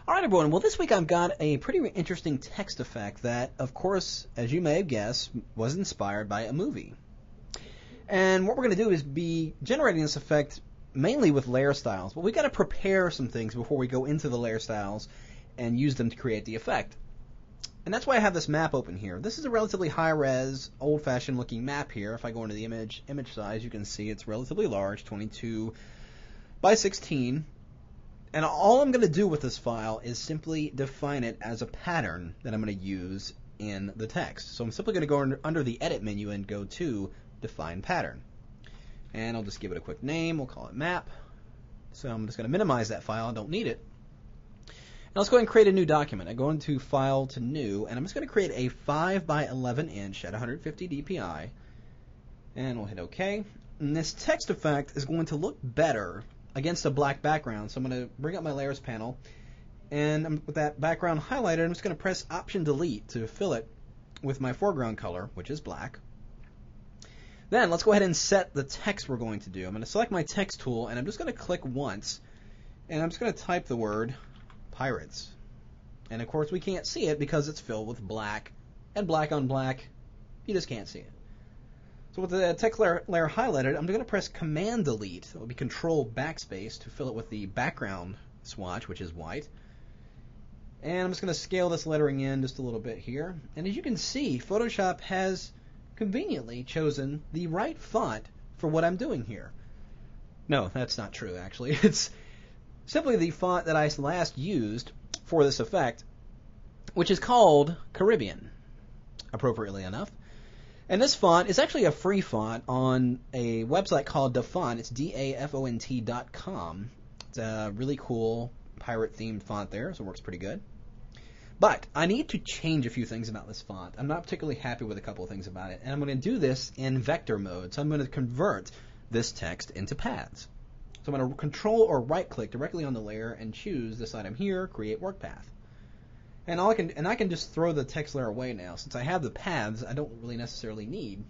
All right, everyone. Well, this week I've got a pretty interesting text effect that, of course, as you may have guessed, was inspired by a movie. And what we're going to do is be generating this effect mainly with layer styles, but we've got to prepare some things before we go into the layer styles and use them to create the effect. And that's why I have this map open here. This is a relatively high-res, old-fashioned looking map here. If I go into the image size, you can see it's relatively large, 22 by 16. And all I'm going to do with this file is simply define it as a pattern that I'm going to use in the text. So I'm simply going to go under the Edit menu and go to Define Pattern. And I'll just give it a quick name. We'll call it Map. So I'm just going to minimize that file. I don't need it. And let's go ahead and create a new document. I go into File to New, and I'm just going to create a 5 by 11 inch at 150 dpi. And we'll hit OK. And this text effect is going to look better against a black background. So I'm going to bring up my layers panel, and with that background highlighted, I'm just going to press Option Delete to fill it with my foreground color, which is black. Then let's go ahead and set the text we're going to do. I'm going to select my text tool, and I'm just going to click once, and I'm just going to type the word pirates. And of course we can't see it because it's filled with black, and black on black, you just can't see it. So with the text layer highlighted, I'm going to press Command Delete. It will be Control Backspace to fill it with the background swatch, which is white. And I'm just going to scale this lettering in just a little bit here. And as you can see, Photoshop has conveniently chosen the right font for what I'm doing here. No, that's not true, actually. It's simply the font that I last used for this effect, which is called Caribbean, appropriately enough. And this font is actually a free font on a website called Dafont. It's dafont.com. It's a really cool pirate-themed font there, so it works pretty good. But I need to change a few things about this font. I'm not particularly happy with a couple of things about it, and I'm going to do this in vector mode. So I'm going to convert this text into paths. So I'm going to Control or right-click directly on the layer and choose this item here, Create Work Path. And I can just throw the text layer away now. Since I have the paths, I don't really necessarily need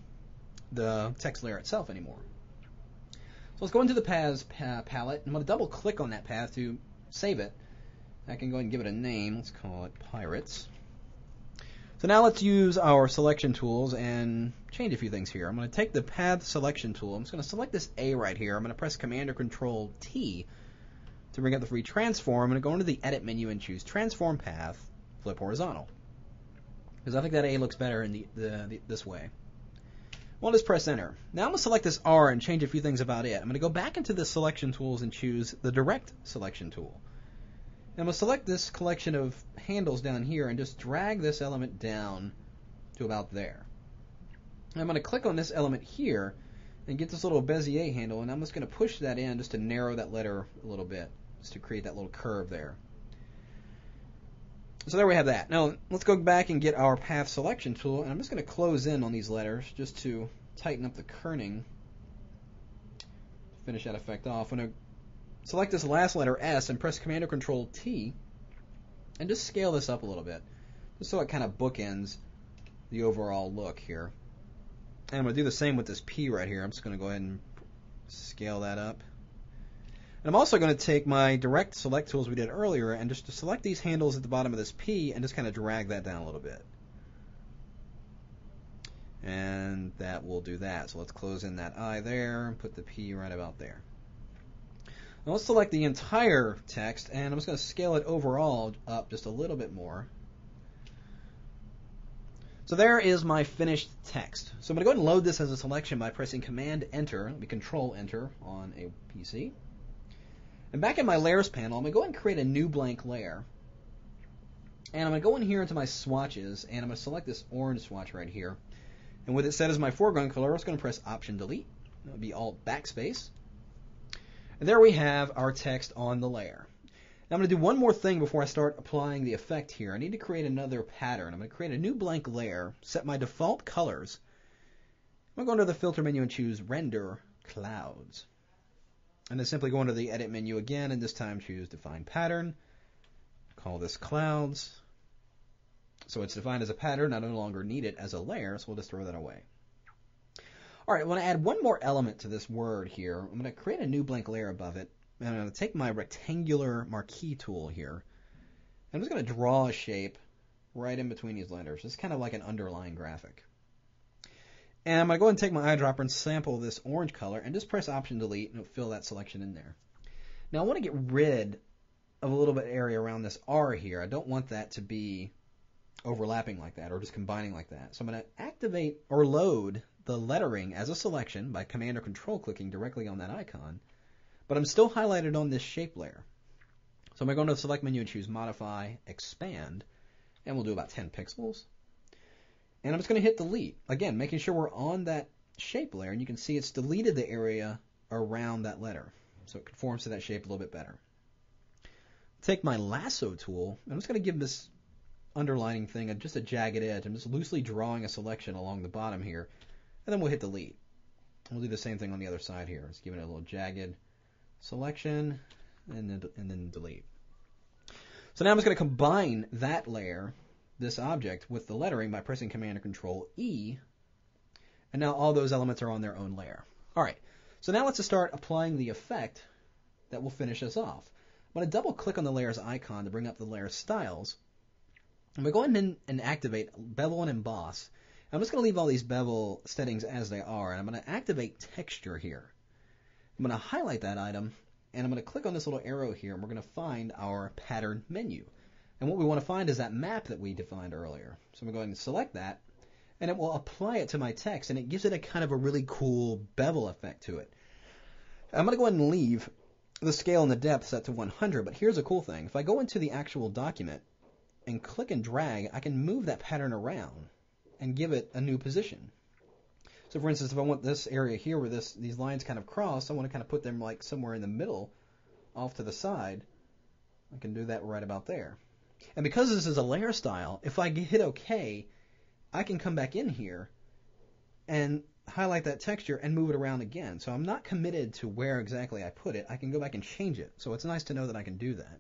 the text layer itself anymore. So let's go into the paths palette. I'm going to double click on that path to save it. I can go ahead and give it a name. Let's call it Pirates. So now let's use our selection tools and change a few things here. I'm going to take the path selection tool. I'm just going to select this A right here. I'm going to press Command or Control T to bring up the free transform. I'm going to go into the Edit menu and choose Transform Path. Flip horizontal, because I think that A looks better in this way. Well, just press Enter. Now I'm going to select this R and change a few things about it. I'm going to go back into the selection tools and choose the Direct Selection tool. And I'm going to select this collection of handles down here and just drag this element down to about there. And I'm going to click on this element here and get this little Bezier handle, and I'm just going to push that in just to narrow that letter a little bit, just to create that little curve there. So there we have that. Now let's go back and get our path selection tool, and I'm just going to close in on these letters just to tighten up the kerning to finish that effect off. I'm going to select this last letter S and press Command or Control T and just scale this up a little bit just so it kind of bookends the overall look here. And I'm going to do the same with this P right here. I'm just going to go ahead and scale that up. And I'm also going to take my direct select tools we did earlier and just to select these handles at the bottom of this P and just kind of drag that down a little bit. And that will do that. So let's close in that I there and put the P right about there. Now let's select the entire text, and I'm just going to scale it overall up just a little bit more. So there is my finished text. So I'm going to go ahead and load this as a selection by pressing Command Enter, it'll be Control Enter on a PC. And back in my Layers panel, I'm going to go ahead and create a new blank layer. And I'm going to go in here into my swatches, and I'm going to select this orange swatch right here. And with it set as my foreground color, I'm just going to press Option Delete. That would be Alt Backspace. And there we have our text on the layer. Now I'm going to do one more thing before I start applying the effect here. I need to create another pattern. I'm going to create a new blank layer, set my default colors. I'm going to go into the Filter menu and choose Render Clouds. And then simply go into the Edit menu again, and this time choose Define Pattern. Call this Clouds. So it's defined as a pattern. I no longer need it as a layer, so we'll just throw that away. All right, I want to add one more element to this word here. I'm going to create a new blank layer above it. And I'm going to take my rectangular marquee tool here. I'm just going to draw a shape right in between these letters. It's kind of like an underlying graphic. And I'm going to go ahead and take my eyedropper and sample this orange color and just press Option Delete and it'll fill that selection in there. Now I want to get rid of a little bit of area around this R here. I don't want that to be overlapping like that or just combining like that. So I'm going to activate or load the lettering as a selection by Command or Control clicking directly on that icon, but I'm still highlighted on this shape layer. So I'm going to go into the Select menu and choose Modify, Expand, and we'll do about 10 pixels. And I'm just going to hit Delete, again, making sure we're on that shape layer, and you can see it's deleted the area around that letter, so it conforms to that shape a little bit better. Take my lasso tool, and I'm just going to give this underlining thing just a jagged edge. I'm just loosely drawing a selection along the bottom here, and then we'll hit Delete. We'll do the same thing on the other side here. Just give it a little jagged selection, and then Delete. So now I'm just going to combine that layer, this object, with the lettering by pressing Command or Control E, and now all those elements are on their own layer. All right, so now let's just start applying the effect that will finish us off. I'm going to double click on the layers icon to bring up the layer styles. I'm going to go ahead and activate Bevel and Emboss. I'm just going to leave all these bevel settings as they are, and I'm going to activate Texture here. I'm going to highlight that item, and I'm going to click on this little arrow here, and we're going to find our pattern menu. And what we want to find is that map that we defined earlier. So I'm going to select that, and it will apply it to my text, and it gives it a kind of a really cool bevel effect to it. I'm going to go ahead and leave the scale and the depth set to 100, but here's a cool thing. If I go into the actual document and click and drag, I can move that pattern around and give it a new position. So for instance, if I want this area here where these lines kind of cross, I want to kind of put them like somewhere in the middle off to the side. I can do that right about there. And because this is a layer style, if I hit OK, I can come back in here and highlight that texture and move it around again. So I'm not committed to where exactly I put it. I can go back and change it. So it's nice to know that I can do that.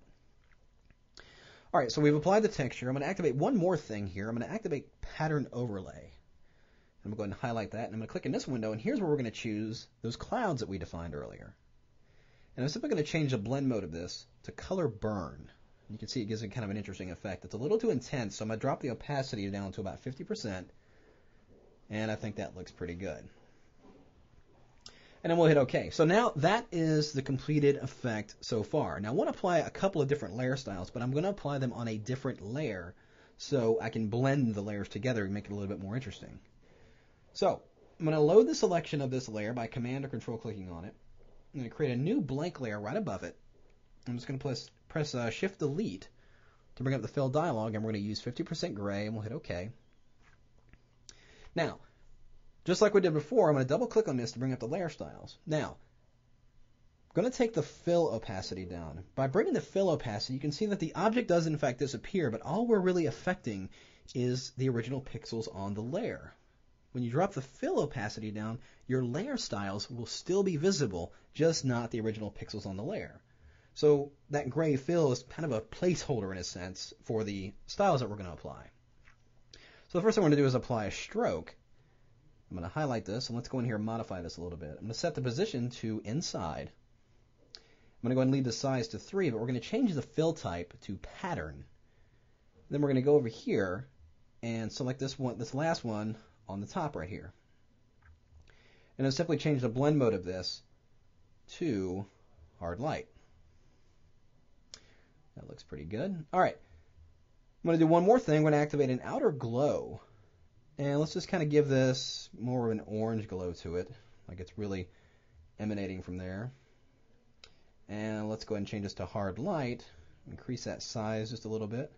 All right, so we've applied the texture. I'm going to activate one more thing here. I'm going to activate Pattern Overlay. I'm going to go ahead and highlight that, and I'm going to click in this window, and here's where we're going to choose those clouds that we defined earlier. And I'm simply going to change the blend mode of this to Color Burn. You can see it gives it kind of an interesting effect. It's a little too intense, so I'm going to drop the opacity down to about 50%, and I think that looks pretty good. And then we'll hit OK. So now that is the completed effect so far. Now I want to apply a couple of different layer styles, but I'm going to apply them on a different layer so I can blend the layers together and make it a little bit more interesting. So I'm going to load the selection of this layer by Command or Control clicking on it. I'm going to create a new blank layer right above it. I'm just going to press Shift Delete to bring up the fill dialog, and we're going to use 50% gray, and we'll hit OK. Now, just like we did before, I'm going to double click on this to bring up the layer styles. Now, I'm going to take the fill opacity down. By bringing the fill opacity, you can see that the object does in fact disappear, but all we're really affecting is the original pixels on the layer. When you drop the fill opacity down, your layer styles will still be visible, just not the original pixels on the layer. So that gray fill is kind of a placeholder in a sense for the styles that we're going to apply. So the first thing we're going to do is apply a stroke. I'm going to highlight this, and let's go in here and modify this a little bit. I'm going to set the position to inside. I'm going to go ahead and leave the size to 3, but we're going to change the fill type to pattern. Then we're going to go over here and select this last one on the top right here. And I'll simply change the blend mode of this to hard light. That looks pretty good. All right. I'm going to do one more thing. I'm going to activate an outer glow. And let's just kind of give this more of an orange glow to it, like it's really emanating from there. And let's go ahead and change this to hard light. Increase that size just a little bit.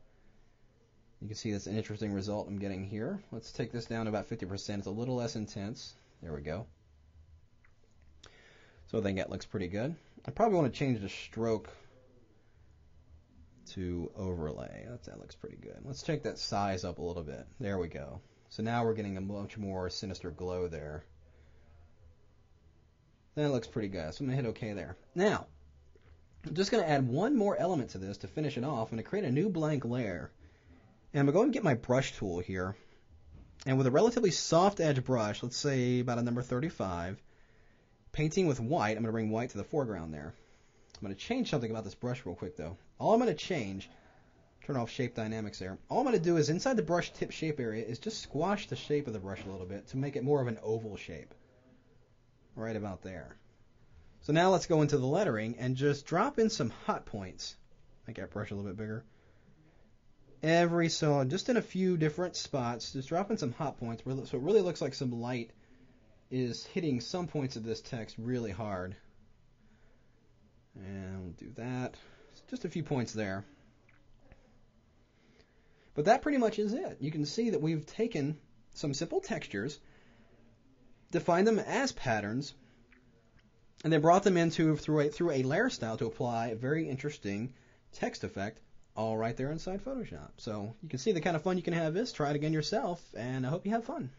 You can see that's an interesting result I'm getting here. Let's take this down to about 50%. It's a little less intense. There we go. So I think that looks pretty good. I probably want to change the stroke to overlay. That looks pretty good. Let's take that size up a little bit. There we go. So now we're getting a much more sinister glow there. That looks pretty good. So I'm going to hit OK there. Now, I'm just going to add one more element to this to finish it off. I'm going to create a new blank layer. And I'm going to go and get my brush tool here. And with a relatively soft edge brush, let's say about a number 35, painting with white, I'm going to bring white to the foreground there. I'm going to change something about this brush real quick, though. All I'm going to change, turn off shape dynamics there. All I'm going to do is inside the brush tip shape area is just squash the shape of the brush a little bit to make it more of an oval shape. Right about there. So now let's go into the lettering and just drop in some hot points. Make our brush a little bit bigger. Just in a few different spots, just drop in some hot points so it really looks like some light is hitting some points of this text really hard. And we'll do that. Just a few points there. But that pretty much is it. You can see that we've taken some simple textures, defined them as patterns, and then brought them into through a layer style to apply a very interesting text effect all right there inside Photoshop. So you can see the kind of fun you can have this. Try it again yourself, and I hope you have fun.